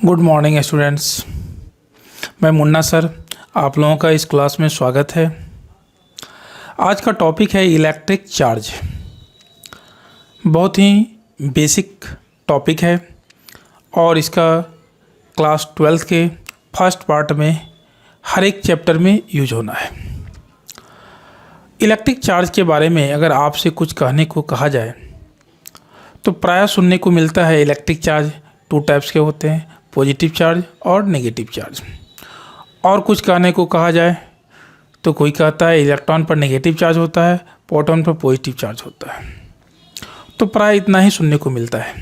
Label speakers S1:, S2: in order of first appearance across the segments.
S1: Good morning students. मैं Munna sir, आप लोगों का इस क्लास में स्वागत है। आज का टॉपिक है इलेक्ट्रिक चार्ज। बहुत ही बेसिक टॉपिक है और इसका क्लास 12th के फर्स्ट पार्ट में हर एक चैप्टर में यूज होना है। इलेक्ट्रिक चार्ज के बारे में अगर आपसे कुछ कहने को कहा जाए तो प्रायः सुनने को मिलता है इलेक्ट्रिक चार्ज 2 टाइप्स के होते हैं, पॉजिटिव चार्ज और नेगेटिव चार्ज। और कुछ कहने को कहा जाए तो कोई कहता है इलेक्ट्रॉन पर नेगेटिव चार्ज होता है, प्रोटॉन पर पॉजिटिव चार्ज होता है। तो प्राय इतना ही सुनने को मिलता है।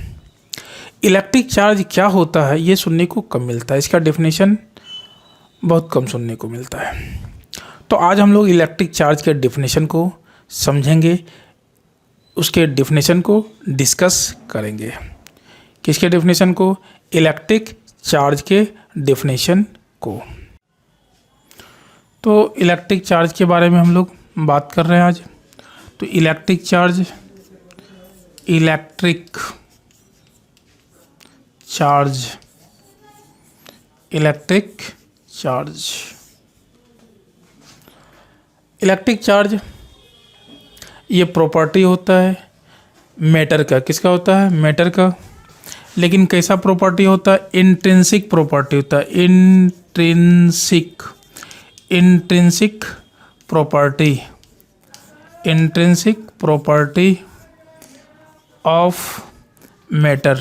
S1: इलेक्ट्रिक चार्ज क्या होता है ये सुनने को कम मिलता है, इसका डेफिनेशन बहुत कम सुनने को मिलता है। तो आज हम लोग इलेक्ट्रिक चार्ज के डेफिनेशन को समझेंगे, उसके डेफिनेशन को डिस्कस करेंगे। किसके डेफिनेशन को? इलेक्ट्रिक चार्ज के डेफिनेशन को। तो इलेक्ट्रिक चार्ज के बारे में हम लोग बात कर रहे हैं आज। तो इलेक्ट्रिक चार्ज इलेक्ट्रिक चार्ज ये प्रॉपर्टी होता है मैटर का। किसका होता है? मैटर का। लेकिन कैसा प्रॉपर्टी होता है? इंट्रिंसिक प्रॉपर्टी होता है। Intrinsic property of matter.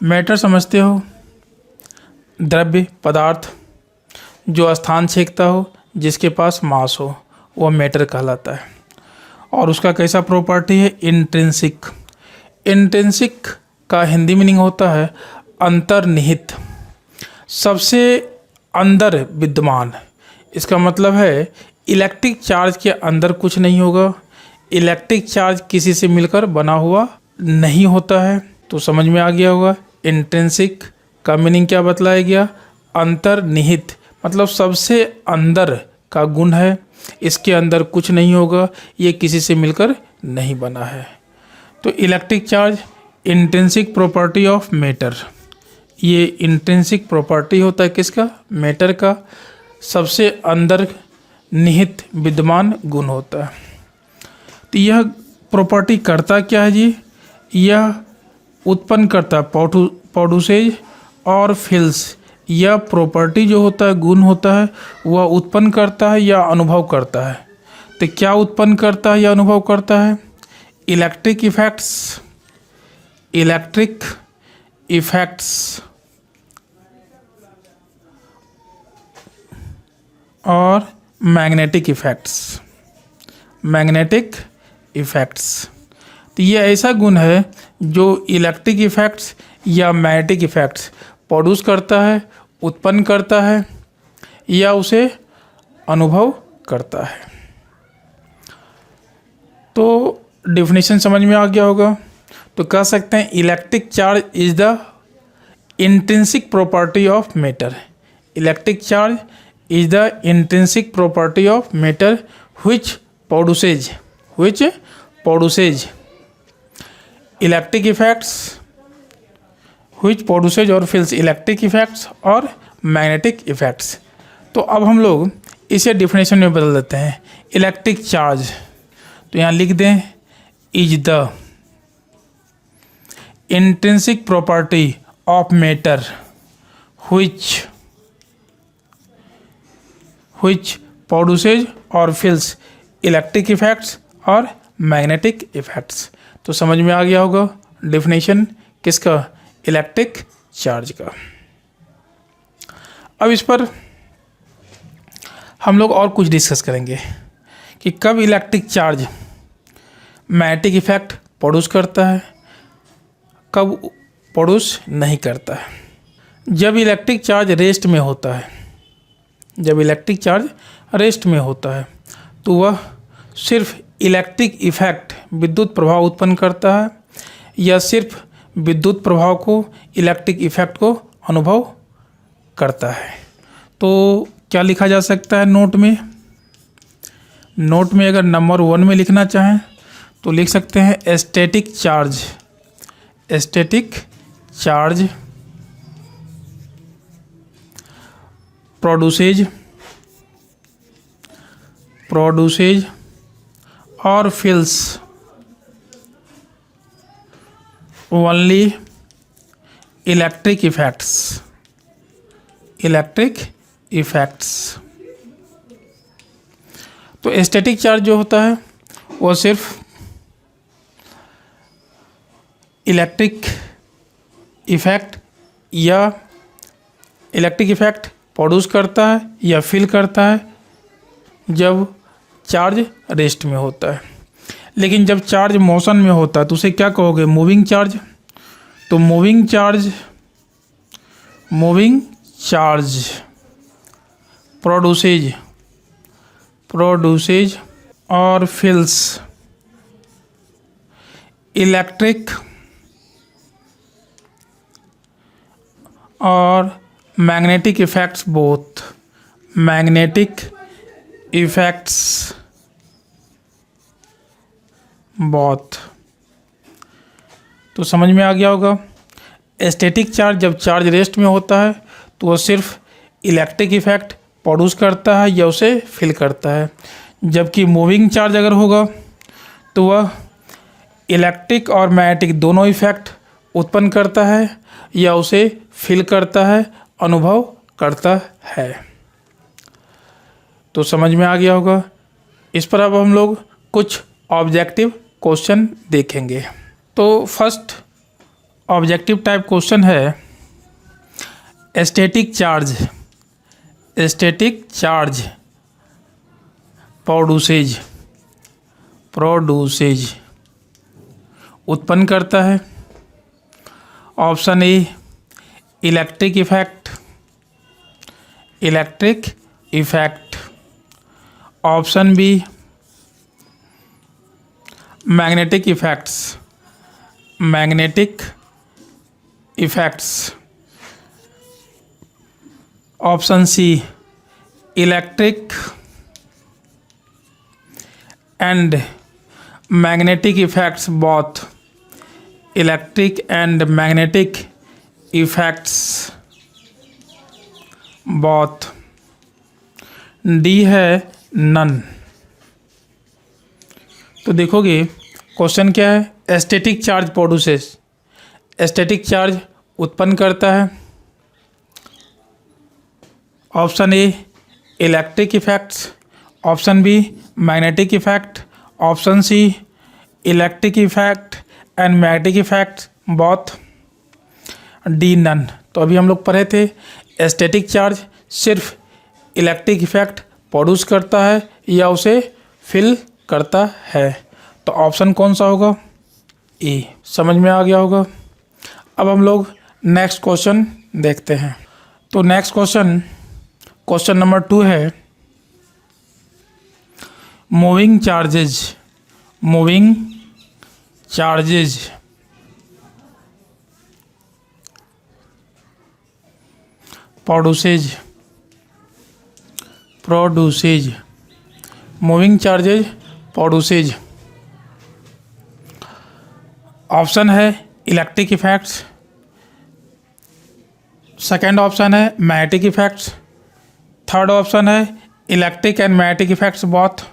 S1: Matter समझते हो? द्रव्य पदार्थ जो स्थान छेदता हो, जिसके पास मास हो, वह मैटर कहलाता है। और उसका कैसा प्रॉपर्टी है? इंट्रिंसिक। इंट्रिंसिक का हिंदी मीनिंग होता है अंतर्निहित, सबसे अंदर विद्यमान। इसका मतलब है इलेक्ट्रिक चार्ज के अंदर कुछ नहीं होगा। इलेक्ट्रिक चार्ज किसी से मिलकर बना हुआ नहीं होता है। तो समझ में आ गया होगा इंट्रिंसिक का मीनिंग क्या बतलाया गया? अंतर्निहित, मतलब सबसे अंदर का गुण है। इसके अंदर कुछ नहीं होगा, ये किसी से मिलकर नहीं बना है। तो electric charge intrinsic property of matter. ये इंट्रिंसिक प्रॉपर्टी होता है किसका? मैटर का, सबसे अंदर निहित विद्यमान गुण होता है। तो यह प्रॉपर्टी करता क्या है जी? यह उत्पन्न करता है प्रोड्यूसेज और फिल्स। यह प्रॉपर्टी जो होता है, गुण होता है, वह उत्पन्न करता है या अनुभव करता है। तो क्या उत्पन्न करता है या अनुभव करता है? इलेक्ट्रिक इफेक्ट्स और मैग्नेटिक इफेक्ट्स। तो ये ऐसा गुण है जो इलेक्ट्रिक इफेक्ट्स या मैग्नेटिक इफेक्ट्स प्रोड्यूस करता है, उत्पन्न करता है या उसे अनुभव करता है। तो डेफिनेशन समझ में आ गया होगा। तो कह सकते हैं electric charge is the intrinsic property of matter. Electric charge is the intrinsic property of matter which produces electric effects, which produces और फिल्स इलेक्ट्रिक इफेक्ट्स और मैग्नेटिक इफेक्ट्स। तो अब हम लोग इसे डिफिनेशन में बदल देते हैं। इलेक्ट्रिक चार्ज, तो यहाँ लिख दें is the intrinsic property of matter which produces और फिल्स इलेक्ट्रिक इफेक्ट्स और मैग्नेटिक इफेक्ट्स। तो समझ में आ गया होगा डेफिनेशन किसका? इलेक्ट्रिक चार्ज का। अब इस पर हम लोग और कुछ डिस्कस करेंगे कि कब electric charge magnetic effect produce करता है, कब प्रोड्यूस नहीं करता है। जब इलेक्ट्रिक चार्ज रेस्ट में होता है, तो वह सिर्फ इलेक्ट्रिक इफेक्ट विद्युत प्रभाव उत्पन्न करता है या सिर्फ विद्युत प्रभाव को, इलेक्ट्रिक इफेक्ट को अनुभव करता है। तो क्या लिखा जा सकता है नोट में? नोट में अगर नंबर 1 में लिखना चाहें तो लिख सकते हैं static charge produces or fills only electric effects। तो स्टैटिक चार्ज जो होता है वो सिर्फ इलेक्ट्रिक इफेक्ट प्रोड्यूस करता है या फिल करता है जब चार्ज रेस्ट में होता है। लेकिन जब चार्ज मोशन में होता है तो उसे क्या कहोगे? Moving charge. तो मूविंग चार्ज प्रोड्यूसेज और फिल्स इलेक्ट्रिक और मैग्नेटिक इफेक्ट्स बोथ। तो समझ में आ गया होगा। स्टैटिक चार्ज जब चार्ज रेस्ट में होता है तो वह सिर्फ इलेक्ट्रिक इफेक्ट प्रोड्यूस करता है या उसे फिल करता है, जबकि मूविंग चार्ज अगर होगा तो वह इलेक्ट्रिक और मैग्नेटिक दोनों इफेक्ट उत्पन्न करता है या उसे फील करता है, अनुभव करता है। तो समझ में आ गया होगा। इस पर अब हम लोग कुछ ऑब्जेक्टिव क्वेश्चन देखेंगे। तो फर्स्ट ऑब्जेक्टिव टाइप क्वेश्चन है, स्टैटिक चार्ज प्रोड्यूसेज उत्पन्न करता है। Option A electric effect, option B magnetic effects, option C electric and magnetic effects both, electric and magnetic effects both. D है नन। तो देखोगे question क्या है, static charge produces, static charge उत्पन्न करता है। Option A electric effects, option B magnetic effect, option C electric effect and magnetic effect both. D none. तो अभी हम लोग पढ़े थे स्टैटिक चार्ज सिर्फ इलेक्ट्रिक इफेक्ट प्रोड्यूस करता है या उसे फिल करता है। तो ऑप्शन कौन सा होगा? ए। समझ में आ गया होगा। अब हम लोग नेक्स्ट क्वेश्चन देखते हैं। तो नेक्स्ट क्वेश्चन नंबर 2 है, moving charges produces moving charges produces. Option है इलेक्ट्रिक इफेक्ट्स, सेकेंड ऑप्शन है मैग्नेटिक इफेक्ट्स, थर्ड ऑप्शन है electric and magnetic effects both,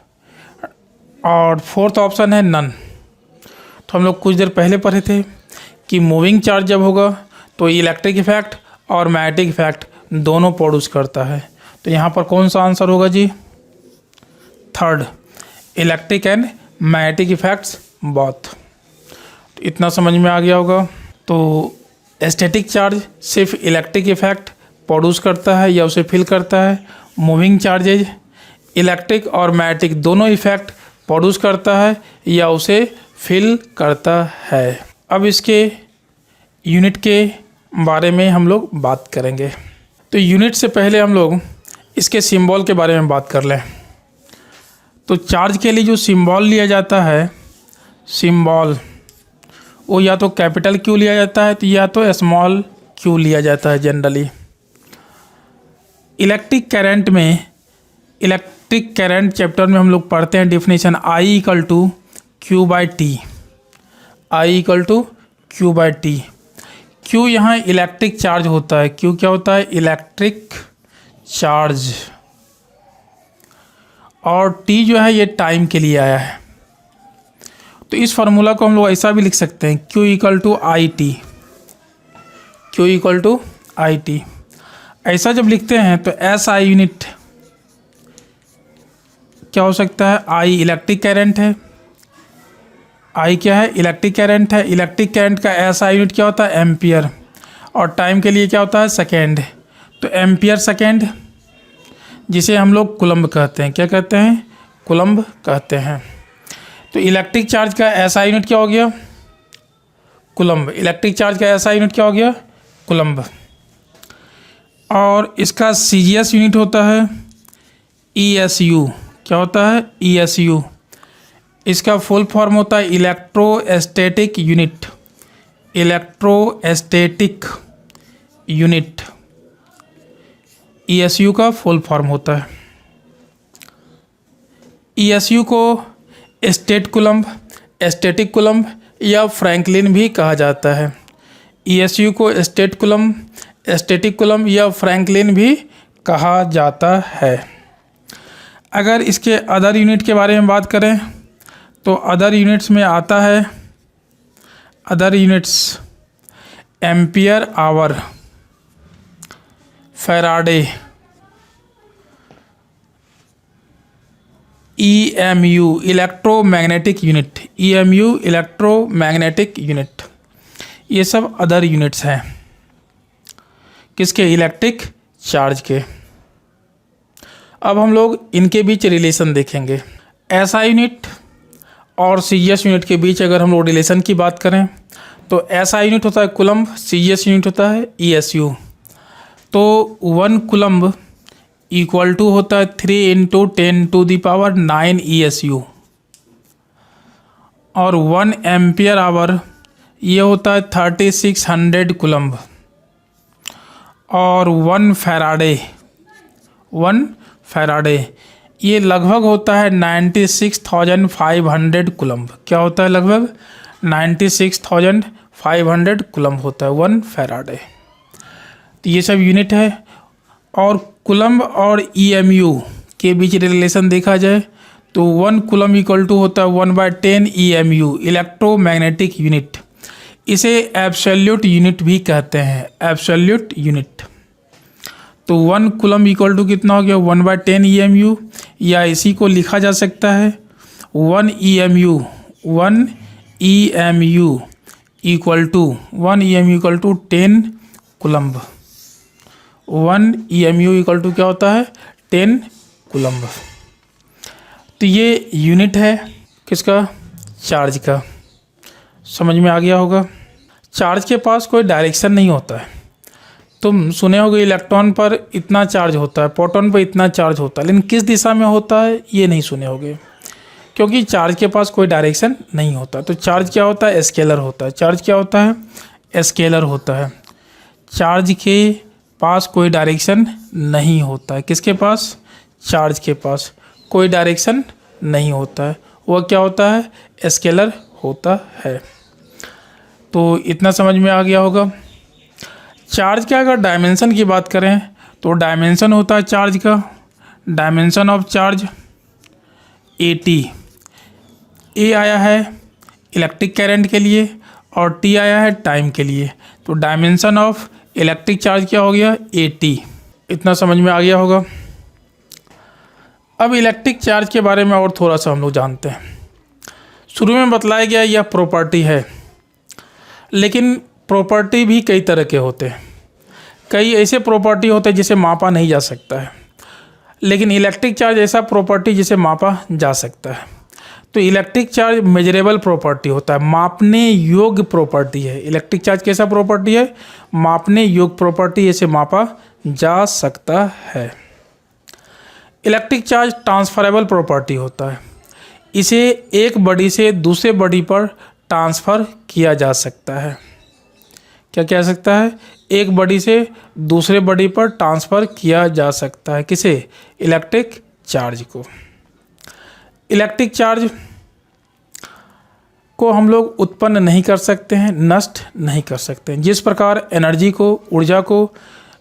S1: और फोर्थ ऑप्शन है नन। तो हम लोग कुछ देर पहले पढ़े थे कि मूविंग चार्ज जब होगा तो इलेक्ट्रिक इफेक्ट और मैग्नेटिक इफेक्ट दोनों प्रोड्यूस करता है। तो यहाँ पर कौन सा आंसर होगा जी? Third, electric and magnetic effects both. इतना समझ में आ गया होगा। तो स्टैटिक चार्ज सिर्फ इलेक्ट्रिक इफेक्ट प्रोड्यूस करता है या उसे फिल करता है। मूविंग चार्जेज इलेक्ट्रिक और मैग्नेटिक दोनों इफेक्ट प्रोड्यूस करता है या उसे फिल करता है। अब इसके यूनिट के बारे में हम लोग बात करेंगे। तो यूनिट से पहले हम लोग इसके सिंबल के बारे में बात कर लें। तो चार्ज के लिए जो सिंबल लिया जाता है, सिंबल वो या तो कैपिटल क्यू लिया जाता है तो या तो स्मॉल क्यू लिया जाता है जनरली। इलेक्ट्रिक करंट चैप्टर में हम लोग पढ़ते हैं definition I = Q/T। I = Q/T। Q यहाँ इलेक्ट्रिक चार्ज होता है। Q क्या होता है? इलेक्ट्रिक चार्ज, और टी जो है ये टाइम के लिए आया है। तो इस फार्मूला को हम लोग ऐसा भी लिख सकते हैं, Q equal to I T, Q equal to I T. ऐसा जब लिखते हैं तो एस आई यूनिट क्या हो सकता है, आई इलेक्ट्रिक करंट है, आई क्या है, इलेक्ट्रिक करंट है। इलेक्ट्रिक करंट का एस आई यूनिट क्या होता है, एम्पियर, और टाइम के लिए क्या होता है, सेकेंड। तो एम्पियर सेकेंड, जिसे हम लोग कुलम्ब कहते हैं, क्या कहते हैं, कुलम्ब कहते हैं। तो इलेक्ट्रिक चार्ज का एसआई यूनिट क्या हो गया, कुलम्ब। इलेक्ट्रिक चार्ज का एसआई यूनिट क्या हो गया, कुलम्ब। और इसका सीजीएस यूनिट होता है ईएसयू, क्या होता है, ईएसयू। इसका फुल फॉर्म होता है इलेक्ट्रोस्टैटिक यूनिट, इलेक्ट्रोस्टैटिक यूनिट, ईएसयू का फुल फॉर्म होता है। ईएसयू को स्टेट कुलम्ब, स्टैटिक कुलम्ब या फ्रैंकलिन भी कहा जाता है। ईएसयू को स्टेट कुलम्ब, स्टैटिक कुलम्ब या फ्रैंकलिन भी कहा जाता है। अगर इसके अदर यूनिट के बारे में बात करें तो अदर यूनिट्स में आता है, other units ampere hour, Faraday, EMU electromagnetic unit, EMU electromagnetic unit. ये सब अदर यूनिट्स हैं किसके, इलेक्ट्रिक चार्ज के। अब हम लोग इनके बीच रिलेशन देखेंगे। एसआई यूनिट और सीजीएस यूनिट के बीच अगर हम लोग रिलेशन की बात करें तो एसआई यूनिट होता है कुलम्ब, सीजीएस यूनिट होता है ईएसयू। तो 1 कुलम्ब इक्वल टू होता है 3 × 10⁹ ESU, और 1 एम्पियर आवर ये होता है 3600 कुलम्ब, और 1 फैराडे ये लगभग होता है 96,500 कुलम्ब। क्या होता है, लगभग 96,500 कुलम्ब होता है 1 फैराडे। तो ये सब यूनिट है। और कुलम्ब और EMU के बीच रिलेशन देखा जाए तो 1 कुलम्ब इक्वल टू होता है 1/10 EMU इलेक्ट्रोमैग्नेटिक यूनिट। इसे एब्सोल्यूट यूनिट भी कहते हैं, एब्सोल्यूट यूनिट। तो 1 कुलम्ब इक्वल टू कितना हो गया, 1/10 EMU, या इसी को लिखा जा सकता है 1 EMU equal to 10 coulomb. 1 EMU equal to क्या होता है, 10 कुलम्ब। तो ये यूनिट है किसका, चार्ज का। समझ में आ गया होगा। चार्ज के पास कोई डायरेक्शन नहीं होता है। तुम सुने होगे इलेक्ट्रॉन पर इतना चार्ज होता है, प्रोटॉन पर इतना चार्ज होता है, लेकिन किस दिशा में होता है ये नहीं सुने होगे, क्योंकि चार्ज के पास कोई डायरेक्शन नहीं होता। तो चार्ज क्या होता है, स्केलर होता है। चार्ज क्या होता है, स्केलर होता है। चार्ज के पास कोई डायरेक्शन नहीं होता है। किसके पास, चार्ज के पास कोई डायरेक्शन नहीं होता है। वह क्या होता है, स्केलर होता है। तो इतना समझ में आ गया होगा। चार्ज का अगर डायमेंशन की बात करें तो डायमेंशन होता है चार्ज का, डायमेंशन ऑफ चार्ज AT। ए आया है इलेक्ट्रिक करंट के लिए और T आया है टाइम के लिए। तो डायमेंशन ऑफ इलेक्ट्रिक चार्ज क्या हो गया, AT। इतना समझ में आ गया होगा। अब इलेक्ट्रिक चार्ज के बारे में और थोड़ा सा हम लोग जानते हैं। शुरू में बतलाया गया यह प्रॉपर्टी है, लेकिन प्रॉपर्टी भी कई तरह के होते हैं। कई ऐसे प्रॉपर्टी होते हैं जिसे मापा नहीं जा सकता है, लेकिन इलेक्ट्रिक चार्ज ऐसा प्रॉपर्टी जिसे मापा जा सकता है। तो इलेक्ट्रिक चार्ज मेजरेबल प्रॉपर्टी होता है, मापने योग्य प्रॉपर्टी है। इलेक्ट्रिक चार्ज कैसा प्रॉपर्टी है, मापने योग्य प्रॉपर्टी, इसे मापा जा सकता है। इलेक्ट्रिक चार्ज ट्रांसफरेबल प्रॉपर्टी होता है, इसे एक बॉडी से दूसरे बॉडी पर ट्रांसफ़र किया जा सकता है। क्या कह सकता है, एक बॉडी से दूसरे बॉडी पर ट्रांसफ़र किया जा सकता है। किसे, इलेक्ट्रिक चार्ज को। इलेक्ट्रिक चार्ज को हम लोग उत्पन्न नहीं कर सकते हैं, नष्ट नहीं कर सकते हैं। जिस प्रकार एनर्जी को, ऊर्जा को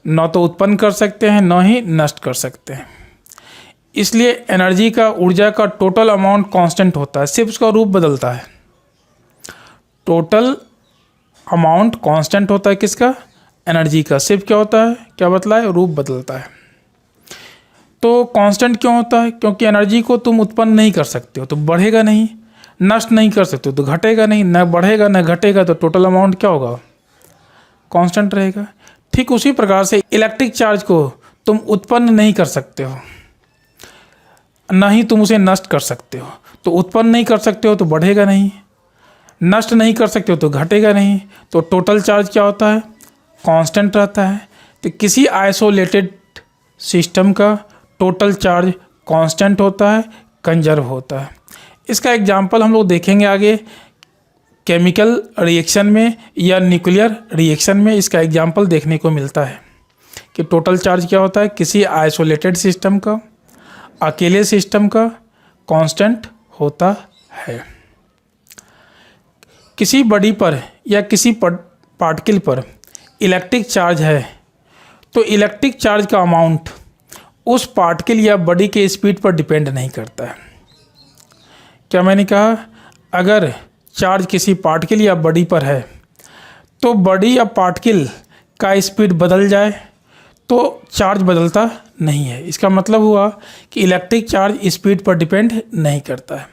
S1: न तो उत्पन्न कर सकते हैं न ही नष्ट कर सकते हैं। इसलिए एनर्जी का, ऊर्जा का टोटल अमाउंट कांस्टेंट होता है, सिर्फ उसका रूप बदलता है। टोटल अमाउंट कांस्टेंट होता है किसका? एनर्जी का। सिर्फ क्या होता है, क्या बदला है? रूप बदलता है। तो कांस्टेंट क्यों होता है? क्योंकि एनर्जी को तुम उत्पन्न नहीं कर सकते हो तो बढ़ेगा नहीं, नष्ट नहीं कर सकते हो तो घटेगा नहीं, न बढ़ेगा न घटेगा, तो टोटल अमाउंट क्या होगा? कांस्टेंट रहेगा। ठीक उसी प्रकार से इलेक्ट्रिक चार्ज को तुम उत्पन्न नहीं कर सकते हो, ना ही तुम उसे नष्ट कर सकते हो। तो उत्पन्न नहीं कर सकते हो तो बढ़ेगा नहीं, नष्ट नहीं कर सकते हो तो घटेगा नहीं, तो टोटल चार्ज क्या होता है? कांस्टेंट रहता है। तो किसी आइसोलेटेड सिस्टम का टोटल चार्ज कांस्टेंट होता है, कंजर्व होता है। इसका एग्जांपल हम लोग देखेंगे आगे केमिकल रिएक्शन में या न्यूक्लियर रिएक्शन में। इसका एग्जांपल देखने को मिलता है कि टोटल चार्ज क्या होता है किसी आइसोलेटेड सिस्टम का, अकेले सिस्टम का कांस्टेंट होता है। किसी बॉडी पर या किसी पार्टिकल पर इलेक्ट्रिक चार्ज है तो इलेक्ट्रिक चार्ज का अमाउंट उस पार्टिकल या बॉडी के स्पीड पर डिपेंड नहीं करता है। क्या मैंने कहा? अगर चार्ज किसी पार्टिकल या बॉडी पर है तो बॉडी या पार्टिकल का स्पीड बदल जाए तो चार्ज बदलता नहीं है। इसका मतलब हुआ कि इलेक्ट्रिक चार्ज स्पीड पर डिपेंड नहीं करता है।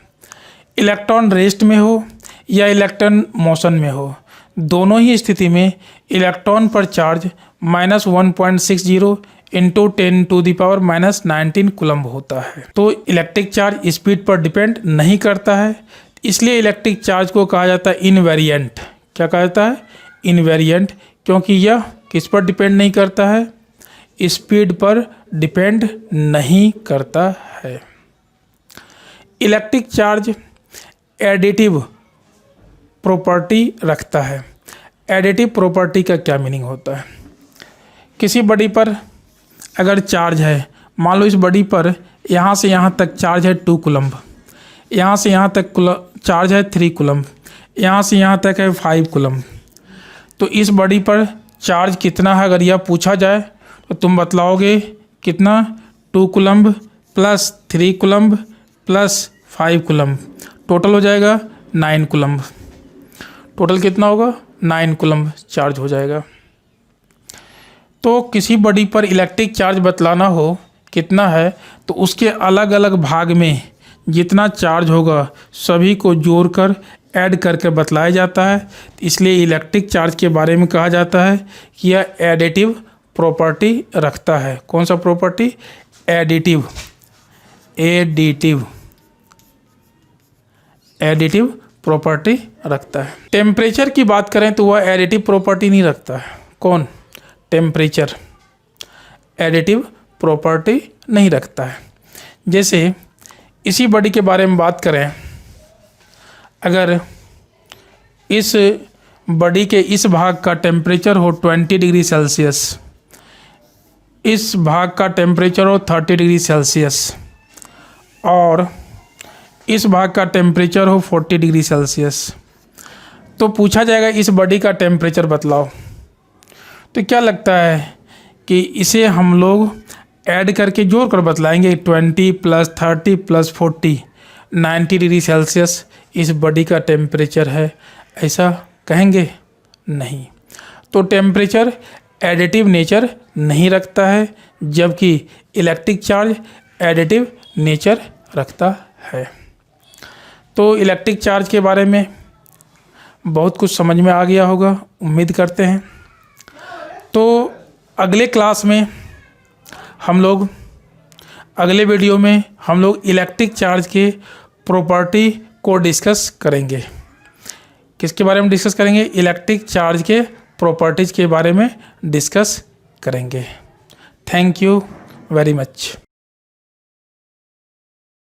S1: इलेक्ट्रॉन रेस्ट में हो या इलेक्ट्रॉन मोशन में हो, दोनों ही स्थिति में इलेक्ट्रॉन पर चार्ज -1.60 इंटू 10⁻⁻19 कूलम्ब होता है। तो इलेक्ट्रिक चार्ज स्पीड पर डिपेंड नहीं करता है, इसलिए इलेक्ट्रिक चार्ज को कहा जाता है इनवेरिएंट। क्या कहा जाता है? इनवेरिएंट, क्योंकि यह किस पर डिपेंड नहीं करता है? स्पीड पर डिपेंड नहीं करता है। इलेक्ट्रिक चार्ज एडिटिव प्रॉपर्टी रखता है। एडिटिव प्रॉपर्टी का क्या मीनिंग होता है? किसी बॉडी पर अगर चार्ज है, मान लो इस बॉडी पर यहाँ से यहाँ तक चार्ज है 2 कूलम्ब, यहाँ से यहाँ तक चार्ज है 3 कूलम्ब, यहाँ से यहाँ तक है 5 कूलम्ब। तो इस बॉडी पर चार्ज कितना है अगर यह पूछा जाए तो तुम बतलाओगे कितना? 2 coulomb plus 3 coulomb plus 5 coulomb, total हो जाएगा 9 कूलम्ब। टोटल कितना होगा? 9 कूलम्ब चार्ज हो जाएगा। तो किसी बॉडी पर इलेक्ट्रिक चार्ज बतलाना हो कितना है तो उसके अलग अलग भाग में जितना चार्ज होगा सभी को जोड़कर ऐड करके बतलाया जाता है। इसलिए इलेक्ट्रिक चार्ज के बारे में कहा जाता है कि यह एडिटिव प्रॉपर्टी रखता है। कौन सा प्रॉपर्टी? एडिटिव। एडिटिव प्रॉपर्टी रखता है। टेम्परेचर की बात करें तो वह एडिटिव प्रॉपर्टी नहीं रखता है। कौन? टेम्परेचर एडिटिव प्रॉपर्टी नहीं रखता है। जैसे इसी बॉडी के बारे में बात करें, अगर इस बॉडी के इस भाग का टेम्परेचर हो 20 डिग्री सेल्सियस, इस भाग का टेम्परेचर हो 30 डिग्री सेल्सियस और इस भाग का टेम्परेचर हो 40 डिग्री सेल्सियस, तो पूछा जाएगा इस बॉडी का टेम्परेचर बतलाओ। तो क्या लगता है कि इसे हम लोग ऐड करके जोड़ कर बतलाएंगे 20 + 30 + 40 90 डिग्री सेल्सियस इस बॉडी का टेम्परेचर है, ऐसा कहेंगे? नहीं। तो टेम्परेचर एडिटिव नेचर नहीं रखता है, जबकि इलेक्ट्रिक चार्ज एडिटिव नेचर रखता है। तो इलेक्ट्रिक चार्ज के बारे में बहुत कुछ समझ में आ गया होगा, उम्मीद करते हैं। तो अगले क्लास में हम लोग, अगले वीडियो में हम लोग इलेक्ट्रिक चार्ज के प्रॉपर्टी को डिस्कस करेंगे। किसके बारे में डिस्कस करेंगे? इलेक्ट्रिक चार्ज के प्रॉपर्टीज़ के बारे में डिस्कस करेंगे। Thank you very much.